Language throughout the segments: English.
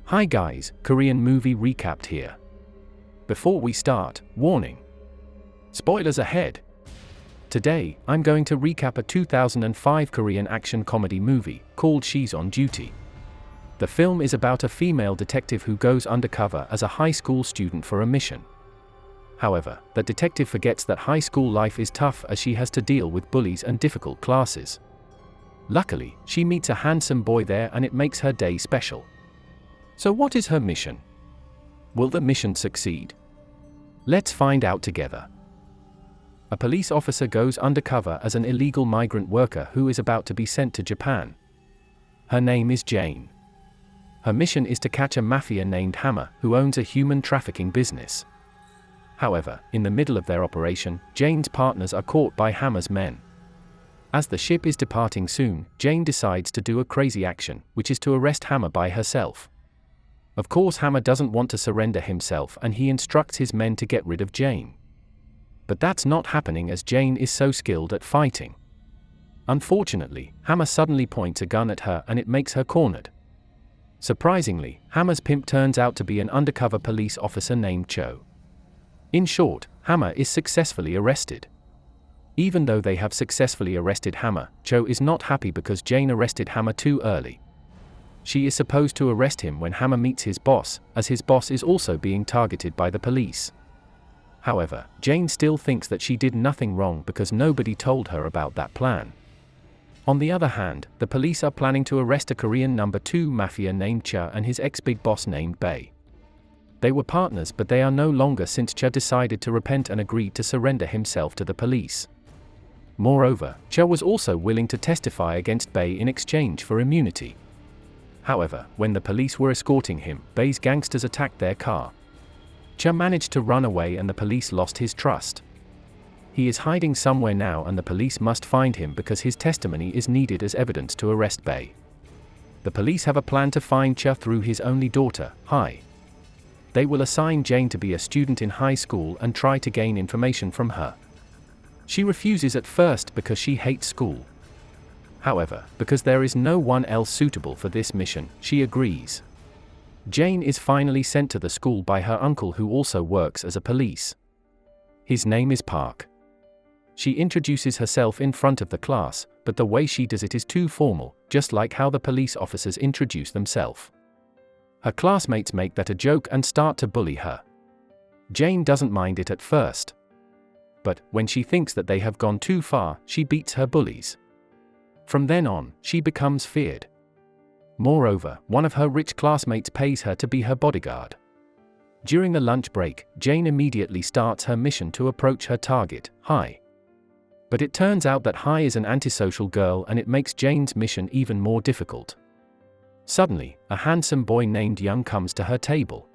Hi guys, Korean movie recapped here. Before we start, warning. Spoilers ahead. Today, I'm going to recap a 2005 Korean action comedy movie called She's on Duty. The film is about a female detective who goes undercover as a high school student for a mission. However, the detective forgets that high school life is tough as she has to deal with bullies and difficult classes. Luckily, she meets a handsome boy there and it makes her day special. So what is her mission? Will the mission succeed? Let's find out together. A police officer goes undercover as an illegal migrant worker who is about to be sent to Japan. Her name is Jane. Her mission is to catch a mafia named Hammer who owns a human trafficking business. However, in the middle of their operation, Jane's partners are caught by Hammer's men. As the ship is departing soon, Jane decides to do a crazy action, which is to arrest Hammer by herself. Of course, Hammer doesn't want to surrender himself and he instructs his men to get rid of Jane. But that's not happening as Jane is so skilled at fighting. Unfortunately, Hammer suddenly points a gun at her and it makes her cornered. Surprisingly, Hammer's pimp turns out to be an undercover police officer named Cho. In short, Hammer is successfully arrested. Even though they have successfully arrested Hammer, Cho is not happy because Jane arrested Hammer too early. She is supposed to arrest him when Hammer meets his boss, as his boss is also being targeted by the police. However, Jane still thinks that she did nothing wrong because nobody told her about that plan. On the other hand, the police are planning to arrest a Korean number 2 mafia named Cha and his ex-big boss named Bae. They were partners but they are no longer since Cha decided to repent and agreed to surrender himself to the police. Moreover, Cha was also willing to testify against Bae in exchange for immunity. However, when the police were escorting him, Bae's gangsters attacked their car. Cha managed to run away and the police lost his trust. He is hiding somewhere now and the police must find him because his testimony is needed as evidence to arrest Bae. The police have a plan to find Cha through his only daughter, Hai. They will assign Jane to be a student in high school and try to gain information from her. She refuses at first because she hates school. However, because there is no one else suitable for this mission, she agrees. Jane is finally sent to the school by her uncle who also works as a police. His name is Park. She introduces herself in front of the class, but the way she does it is too formal, just like how the police officers introduce themselves. Her classmates make that a joke and start to bully her. Jane doesn't mind it at first. But, when she thinks that they have gone too far, she beats her bullies. From then on, she becomes feared. Moreover, one of her rich classmates pays her to be her bodyguard. During the lunch break, Jane immediately starts her mission to approach her target, Hai. But it turns out that Hai is an antisocial girl and it makes Jane's mission even more difficult. Suddenly, a handsome boy named Young comes to her table.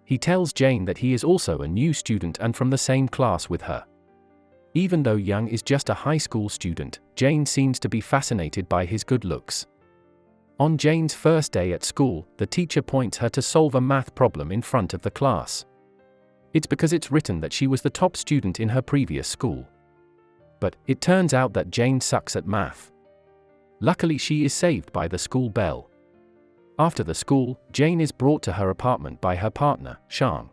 He tells Jane that he is also a new student and from the same class with her. Even though Young is just a high school student, Jane seems to be fascinated by his good looks. On Jane's first day at school, the teacher points her to solve a math problem in front of the class. It's because it's written that she was the top student in her previous school. But it turns out that Jane sucks at math. Luckily, she is saved by the school bell. After the school, Jane is brought to her apartment by her partner, Shang.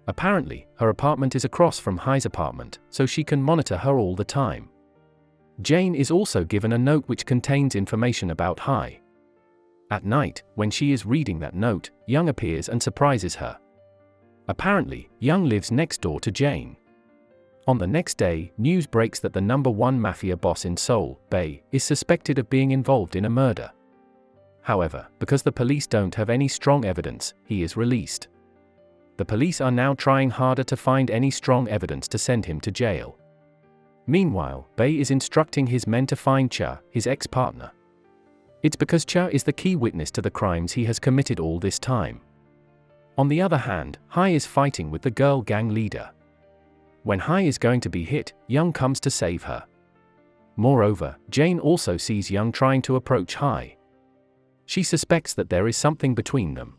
Apparently, her apartment is across from Hai's apartment, so she can monitor her all the time. Jane is also given a note which contains information about Hai. At night, when she is reading that note, Young appears and surprises her. Apparently, Young lives next door to Jane. On the next day, news breaks that the number 1 mafia boss in Seoul, Bae, is suspected of being involved in a murder. However, because the police don't have any strong evidence, he is released. The police are now trying harder to find any strong evidence to send him to jail. Meanwhile, Bae is instructing his men to find Cha, his ex-partner. It's because Cha is the key witness to the crimes he has committed all this time. On the other hand, Hai is fighting with the girl gang leader. When Hai is going to be hit, Young comes to save her. Moreover, Jane also sees Young trying to approach Hai. She suspects that there is something between them.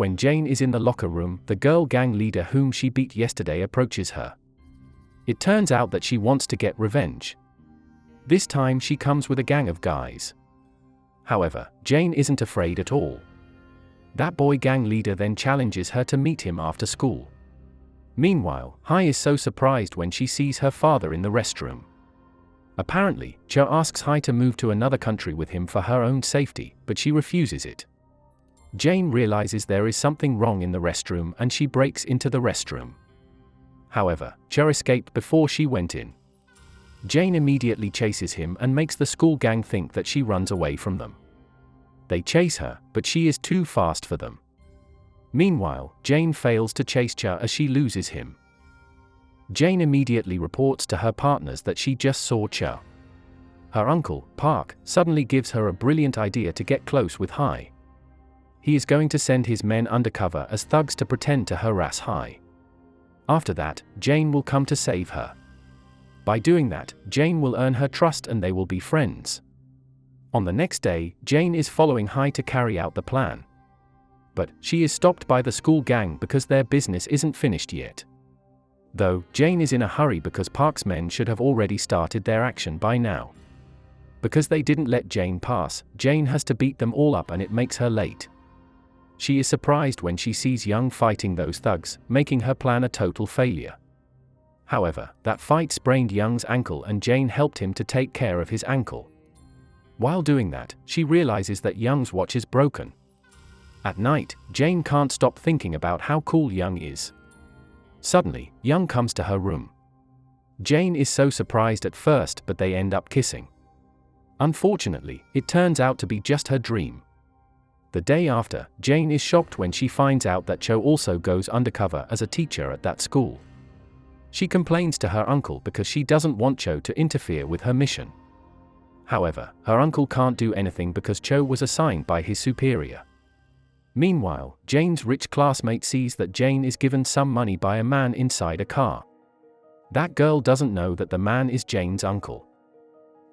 When Jane is in the locker room, the girl gang leader whom she beat yesterday approaches her. It turns out that she wants to get revenge. This time she comes with a gang of guys. However, Jane isn't afraid at all. That boy gang leader then challenges her to meet him after school. Meanwhile, Hai is so surprised when she sees her father in the restroom. Apparently, Cho asks Hai to move to another country with him for her own safety, but she refuses it. Jane realizes there is something wrong in the restroom and she breaks into the restroom. However, Cho escaped before she went in. Jane immediately chases him and makes the school gang think that she runs away from them. They chase her, but she is too fast for them. Meanwhile, Jane fails to chase Cho as she loses him. Jane immediately reports to her partners that she just saw Cho. Her uncle, Park, suddenly gives her a brilliant idea to get close with Hai. He is going to send his men undercover as thugs to pretend to harass Hai. After that, Jane will come to save her. By doing that, Jane will earn her trust and they will be friends. On the next day, Jane is following Hai to carry out the plan. But she is stopped by the school gang because their business isn't finished yet. Though, Jane is in a hurry because Park's men should have already started their action by now. Because they didn't let Jane pass, Jane has to beat them all up and it makes her late. She is surprised when she sees Young fighting those thugs, making her plan a total failure. However, that fight sprained Young's ankle and Jane helped him to take care of his ankle. While doing that, she realizes that Young's watch is broken. At night, Jane can't stop thinking about how cool Young is. Suddenly, Young comes to her room. Jane is so surprised at first, but they end up kissing. Unfortunately, it turns out to be just her dream. The day after, Jane is shocked when she finds out that Cho also goes undercover as a teacher at that school. She complains to her uncle because she doesn't want Cho to interfere with her mission. However, her uncle can't do anything because Cho was assigned by his superior. Meanwhile, Jane's rich classmate sees that Jane is given some money by a man inside a car. That girl doesn't know that the man is Jane's uncle.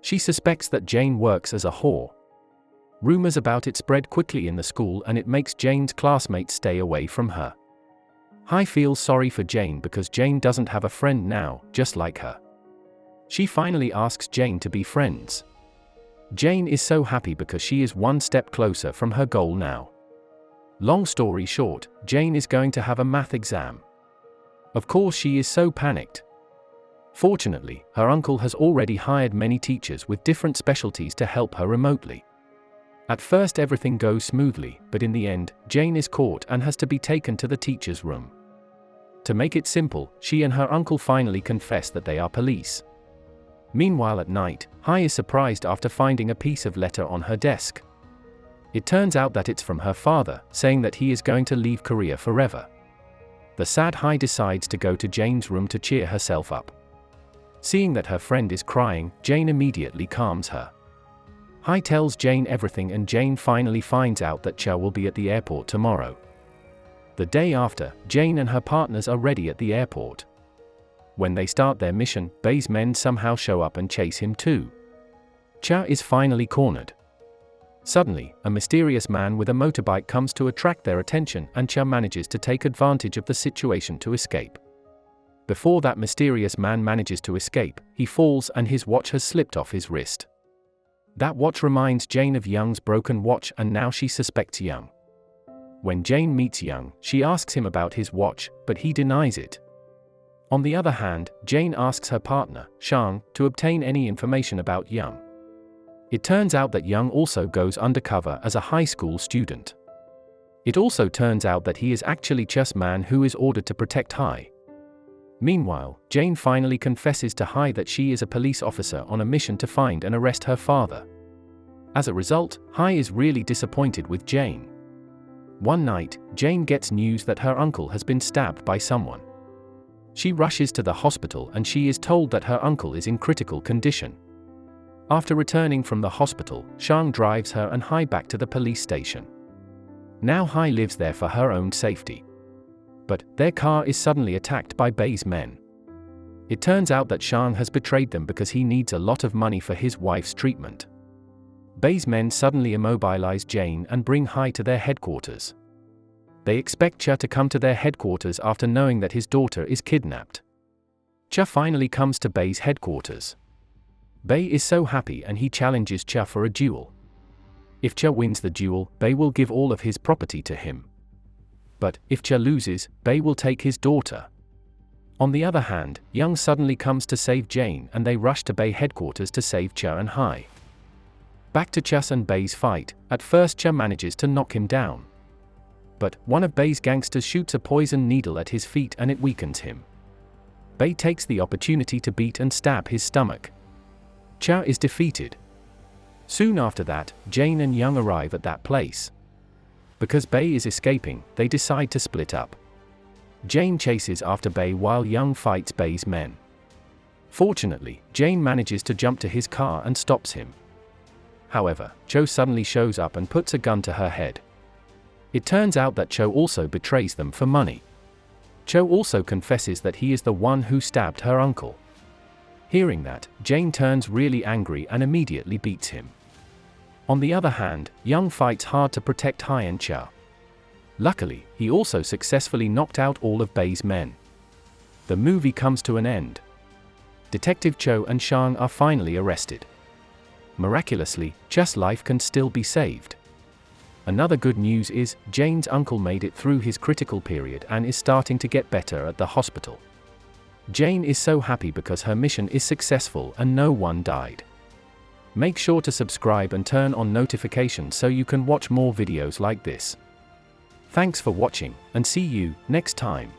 She suspects that Jane works as a whore. Rumors about it spread quickly in the school and it makes Jane's classmates stay away from her. Hai feels sorry for Jane because Jane doesn't have a friend now, just like her. She finally asks Jane to be friends. Jane is so happy because she is one step closer from her goal now. Long story short, Jane is going to have a math exam. Of course she is so panicked. Fortunately, her uncle has already hired many teachers with different specialties to help her remotely. At first everything goes smoothly, but in the end, Jane is caught and has to be taken to the teacher's room. To make it simple, she and her uncle finally confess that they are police. Meanwhile at night, Hai is surprised after finding a piece of letter on her desk. It turns out that it's from her father, saying that he is going to leave Korea forever. The sad Hai decides to go to Jane's room to cheer herself up. Seeing that her friend is crying, Jane immediately calms her. Hai tells Jane everything and Jane finally finds out that Cho will be at the airport tomorrow. The day after, Jane and her partners are ready at the airport. When they start their mission, Bae's men somehow show up and chase him too. Cho is finally cornered. Suddenly, a mysterious man with a motorbike comes to attract their attention and Cho manages to take advantage of the situation to escape. Before that mysterious man manages to escape, he falls and his watch has slipped off his wrist. That watch reminds Jane of Young's broken watch and now she suspects Young. When Jane meets Young, she asks him about his watch, but he denies it. On the other hand, Jane asks her partner, Shang, to obtain any information about Young. It turns out that Young also goes undercover as a high school student. It also turns out that he is actually Cho's man who is ordered to protect Hai. Meanwhile, Jane finally confesses to Hai that she is a police officer on a mission to find and arrest her father. As a result, Hai is really disappointed with Jane. One night, Jane gets news that her uncle has been stabbed by someone. She rushes to the hospital and she is told that her uncle is in critical condition. After returning from the hospital, Shang drives her and Hai back to the police station. Now Hai lives there for her own safety. But their car is suddenly attacked by Bae's men. It turns out that Shang has betrayed them because he needs a lot of money for his wife's treatment. Bae's men suddenly immobilize Jane and bring Hai to their headquarters. They expect Cho to come to their headquarters after knowing that his daughter is kidnapped. Cho finally comes to Bae's headquarters. Bae is so happy and he challenges Cho for a duel. If Cha wins the duel, Bei will give all of his property to him. But if Cha loses, Bei will take his daughter. On the other hand, Young suddenly comes to save Jane and they rush to Bei headquarters to save Cha and Hai. Back to Cha's and Bei's fight. At first Cha manages to knock him down. But one of Bei's gangsters shoots a poison needle at his feet and it weakens him. Bei takes the opportunity to beat and stab his stomach. Cha is defeated. Soon after that, Jane and Young arrive at that place. Because Bei is escaping, they decide to split up. Jane chases after Bei while Young fights Bei's men. Fortunately, Jane manages to jump to his car and stops him. However, Cho suddenly shows up and puts a gun to her head. It turns out that Cho also betrays them for money. Cho also confesses that he is the one who stabbed her uncle. Hearing that, Jane turns really angry and immediately beats him. On the other hand, Young fights hard to protect Hai and Cha. Luckily, he also successfully knocked out all of Bei's men. The movie comes to an end. Detective Cho and Shang are finally arrested. Miraculously, Cha's life can still be saved. Another good news is, Jane's uncle made it through his critical period and is starting to get better at the hospital. Jane is so happy because her mission is successful and no one died. Make sure to subscribe and turn on notifications so you can watch more videos like this. Thanks for watching, and see you next time.